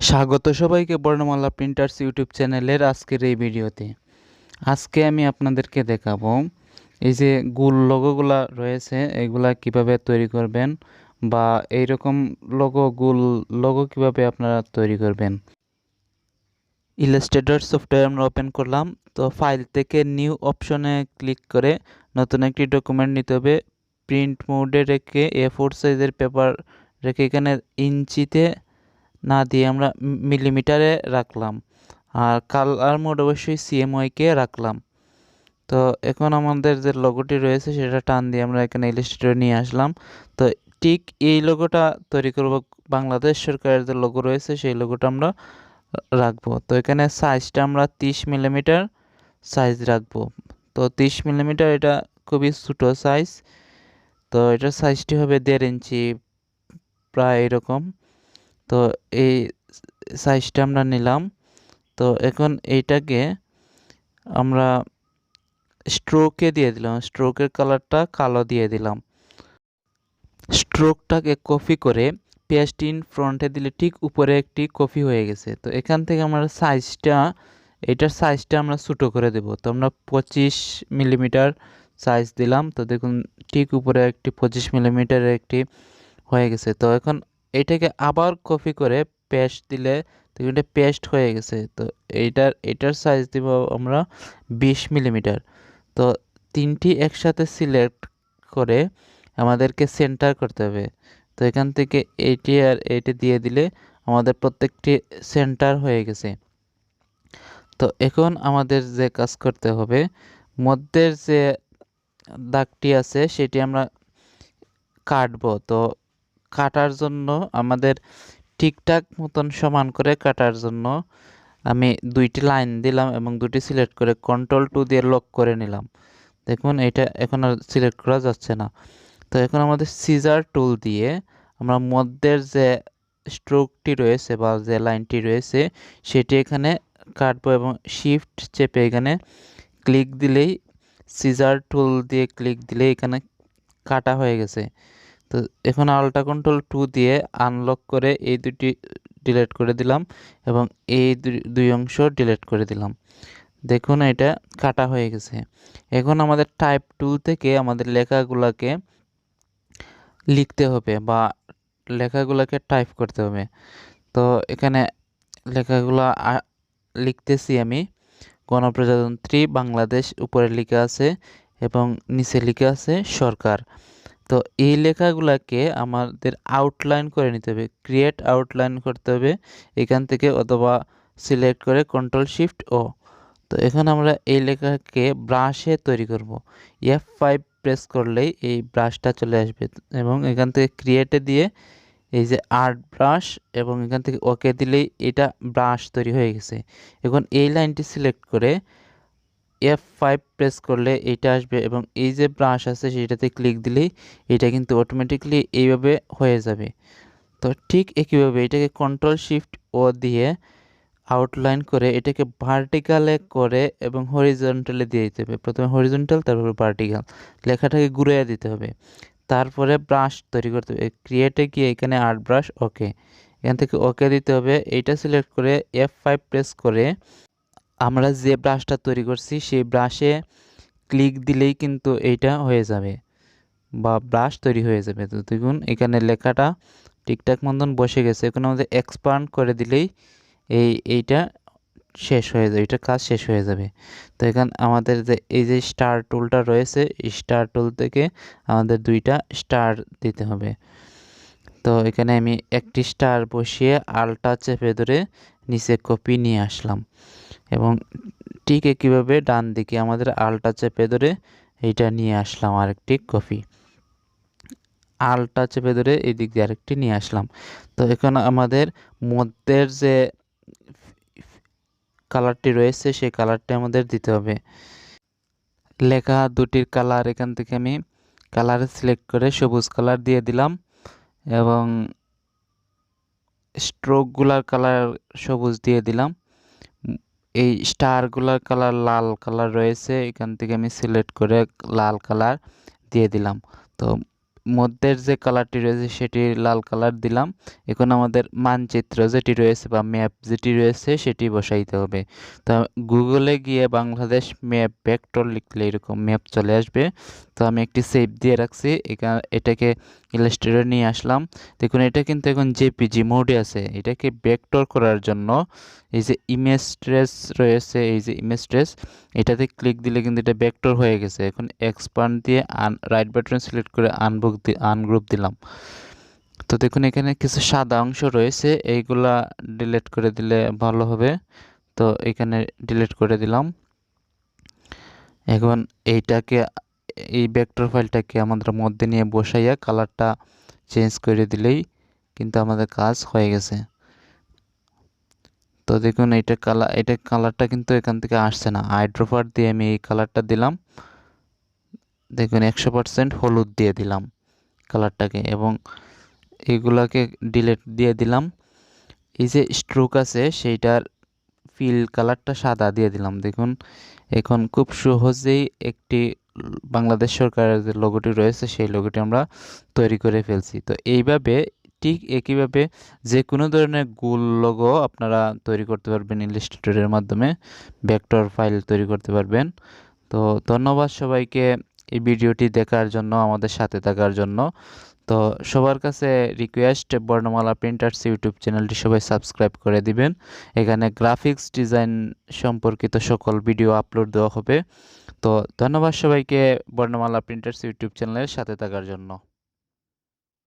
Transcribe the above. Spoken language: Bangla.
স্বাগত সবাইকে বর্ণমালা প্রিন্টার্স ইউটিউব চ্যানেলের আজকের এই ভিডিওতে। আজকে আমি আপনাদেরকে দেখাবো এই যে গোল লোগোগুলা রয়েছে এগুলা কিভাবে তৈরি করবেন বা এইরকম গোল লোগো কিভাবে আপনারা তৈরি করবেন। ইলাস্ট্রেটর সফটওয়্যার আমরা ওপেন করলাম। তো ফাইল থেকে নিউ অপশনে ক্লিক করে নতুন একটি ডকুমেন্ট নিতে হবে। প্রিন্ট মোডে রেখে A4 সাইজের পেপার রেখে এখানে ইঞ্চিতে না দিয়ে আমরা মিলিমিটারে রাখলাম, আর কালার মোড অবশ্যই CMYK রাখলাম। তো এখন আমাদের যে লোগোটি রয়েছে সেটা টান দিয়ে আমরা এখানে ইলাস্ট্রেটরে নিয়ে আসলাম। তো ঠিক এই লোগোটা তৈরি করব, বাংলাদেশ সরকারের যে লোগো রয়েছে সেই লোগোটা আমরা রাখবো। তো এখানে সাইজটা আমরা 30 মিলিমিটার সাইজ রাখবো। তো 30 মিলিমিটার এটা খুবই ছোটো সাইজ। তো এটার সাইজটি হবে 1.5 ইঞ্চি, প্রায় এরকম। তো এই সাইজটা আমরা নিলাম। তো এখন এইটাকে আমরা স্ট্রোকে দিয়ে দিলাম, স্ট্রোকের কালারটা কালো দিয়ে দিলাম। স্ট্রোকটাকে কপি করে পেস্ট ইন ফ্রন্টে দিলে ঠিক উপরে একটি কপি হয়ে গেছে। তো এখান থেকে আমরা এটার সাইজটা আমরা ছোটো করে দেব। তো আমরা 25 মিলিমিটার সাইজ দিলাম। তো দেখুন ঠিক উপরে একটি 25 মিলিমিটারের একটি হয়ে গেছে। তো এখন এটাকে আবার কপি করে পেস্ট দিলে দেখুন এটা পেস্ট হয়ে গেছে। তো এটার সাইজ দিব আমরা 20 মিলিমিটার। তো তিনটি একসাথে সিলেক্ট করে আমাদেরকে সেন্টার করতে হবে। তো এখান থেকে এইটি আর এইটি দিয়ে দিলে আমাদের প্রত্যেকটি সেন্টার হয়ে গেছে। তো এখন আমাদের যে কাজ করতে হবে, মধ্যের যে দাগটি আছে সেটি আমরা কাটবো। তো কাটার জন্য আমাদের ঠিকঠাক মতন সমান করে কাটার জন্য আমি 2টি লাইন দিলাম এবং 2টি সিলেক্ট করে Ctrl+2 দিয়ে লক করে নিলাম। দেখুন এটা এখন আর সিলেক্ট করা যাচ্ছে না। তো এখন আমাদের সিজার টুল দিয়ে আমরা মধ্যের যে স্ট্রোকটি রয়েছে বা যে লাইনটি রয়েছে সেটি এখানে কাটবো এবং শিফট চেপে এখানে ক্লিক দিলেই, সিজার টুল দিয়ে ক্লিক দিলেই এখানে কাটা হয়ে গেছে। তো এখন Alt+2 দিয়ে আনলক করে এই দুটি ডিলিট করে দিলাম এবং এই দুই অংশ ডিলিট করে দিলাম। দেখুন এটা কাটা হয়ে গেছে। এখন আমাদের টাইপ টুল থেকে আমাদের লেখাগুলোকে লিখতে হবে বা লেখাগুলোকে টাইপ করতে হবে। তো এখানে লেখাগুলো লিখতেছি আমি। গণপ্রজাতন্ত্রী বাংলাদেশ উপরে লেখা আছে এবং নিচে লেখা আছে সরকার। তো এই লেখাগুলোকে আমাদের আউটলাইন করে নিতে হবে, ক্রিয়েট আউটলাইন করতে হবে এখান থেকে, অথবা সিলেক্ট করে Ctrl+Shift+O। তো এখন আমরা এই লেখাকে ব্রাশে তৈরি করব। F5 প্রেস করলেই এই ব্রাশটা চলে আসবে এবং এখান থেকে ক্রিয়েটে দিয়ে এই যে আর্ট ব্রাশ এবং এখান থেকে ওকে দিলেই এটা ব্রাশ তৈরি হয়ে গেছে। এখন এই লাইনটি সিলেক্ট করে F5 প্রেস করলে এটা আসবে এবং এই যে ব্রাশ আছে সেটাতে ক্লিক দিলেই এটা কিন্তু অটোমেটিকলি এইভাবে হয়ে যাবে। তো ঠিক একইভাবে এটাকে Ctrl+Shift+O দিয়ে আউটলাইন করে এটাকে ভার্টিক্যালে করে এবং হরিজন্টালে দিয়ে দিতে হবে। প্রথমে হরিজন্টাল, তারপর ভার্টিক্যাল, লেখাটাকে ঘুরিয়ে দিতে হবে। তারপরে ব্রাশ তৈরি করতে হবে, ক্রিয়েটে গিয়ে এখানে আর্ট ব্রাশ, ওকে, এখান থেকে ওকে দিতে হবে। এইটা সিলেক্ট করে F5 প্রেস করে আমরা যে ব্রাশটা তৈরি করছি সেই ব্রাশে ক্লিক দিলেই কিন্তু এইটা হয়ে যাবে বা ব্রাশ তৈরি হয়ে যাবে। তো দেখুন এখানে লেখাটা ঠিকঠাক মতন বসে গেছে। এখন আমাদের এক্সপান্ড করে দিলেই এইটা শেষ হয়ে যাবে, এটা কাজ শেষ হয়ে যাবে। তো এখানে আমাদের যে এই যে স্টার টুলটা রয়েছে, এই স্টার টুল থেকে আমাদের 2টা স্টার দিতে হবে। তো এখানে আমি একটি স্টার বসিয়ে আলটা চেপে ধরে নিচে কপি নিয়ে আসলাম এবং ঠিক একইভাবে ডান দিকে আমাদের আলটা চেপে ধরে এইটা নিয়ে আসলাম আরেকটি কপি, আলটা চেপে ধরে এই দিক দিয়ে আরেকটি নিয়ে আসলাম। তো এখন আমাদের মধ্যের যে কালারটি রয়েছে সেই কালারটি আমাদের দিতে হবে। লেখা দুটির কালার এখান থেকে আমি কালার সিলেক্ট করে সবুজ কালার দিয়ে দিলাম এবং স্ট্রোকগুলার কালার সবুজ দিয়ে দিলাম। এই স্টারগুলার কালার লাল কালার রয়েছে, এখান থেকে আমি সিলেক্ট করে লাল কালার দিয়ে দিলাম। তো মধ্যের যে কালারটি রয়েছে সেটি লাল কালার দিলাম। এখন আমাদের মানচিত্র যেটি রয়েছে বা ম্যাপ যেটি রয়েছে সেটি বসাইতে হবে। তো গুগলে গিয়ে বাংলাদেশ ম্যাপ ভেক্টর লিখলে এরকম ম্যাপ চলে আসবে। তো আমি একটি সেভ দিয়ে রাখছি, এটাকে ইলাস্ট্রেটরে নিয়ে আসলাম। দেখুন এটা কিন্তু এখন জেপিজি মোডে আছে। এটাকে ভেক্টর করার জন্য এই যে ইমেজ ট্রেস রয়েছে, এই যে ইমেজ ট্রেস, এটাতে ক্লিক দিলে কিন্তু এটা ভেক্টর হয়ে গেছে। এখন এক্সপান্ড দিয়ে রাইট বাটন সিলেক্ট করে আনগ্রুপ দিলাম। তো দেখুন এখানে কিছু সাদা অংশ রয়েছে, এইগুলা ডিলিট করে দিলে ভালো হবে। তো এখানে ডিলিট করে দিলাম। এখন এই ভেক্টর ফাইলটাকে আমাদের মধ্যে নিয়ে বসাইয়া কালারটা চেঞ্জ করে দিলেই কিন্তু আমাদের কাজ হয়ে গেছে। তো দেখুন এটা কালারটা কিন্তু এখান থেকে আসছে না। আইড্রোপার দিয়ে আমি এই কালারটা দিলাম। দেখুন 100% হলুদ দিয়ে দিলাম কালারটাকে, এবং এগুলাকে ডিলিট দিয়ে দিলাম। এই যে স্ট্রোক আছে সেইটার ফিল কালারটা সাদা দিয়ে দিলাম। দেখুন এখন খুব সহজেই একটি বাংলাদেশ সরকারের যে লোগোটি রয়েছে সেই লোগোটি আমরা তৈরি করে ফেলছি। তো এইভাবে ঠিক একইভাবে যে কোনো ধরনের গোল লোগো আপনারা তৈরি করতে পারবেন ইলাস্ট্রেটরের মাধ্যমে, ভেক্টর ফাইল তৈরি করতে পারবেন। তো ধন্যবাদ সবাইকে এই ভিডিওটি দেখার জন্য, আমাদের সাথে থাকার জন্য। তো সবার কাছে রিকোয়েস্ট, বর্ণমালা প্রিন্টার্স ইউটিউব চ্যানেলটি সবাই সাবস্ক্রাইব করে দিবেন। এখানে গ্রাফিক্স ডিজাইন সম্পর্কিত সকল ভিডিও আপলোড দেওয়া হবে। তো ধন্যবাদ সবাইকে বর্ণমালা প্রিন্টার্স ইউটিউব চ্যানেলের সাথে থাকার জন্য।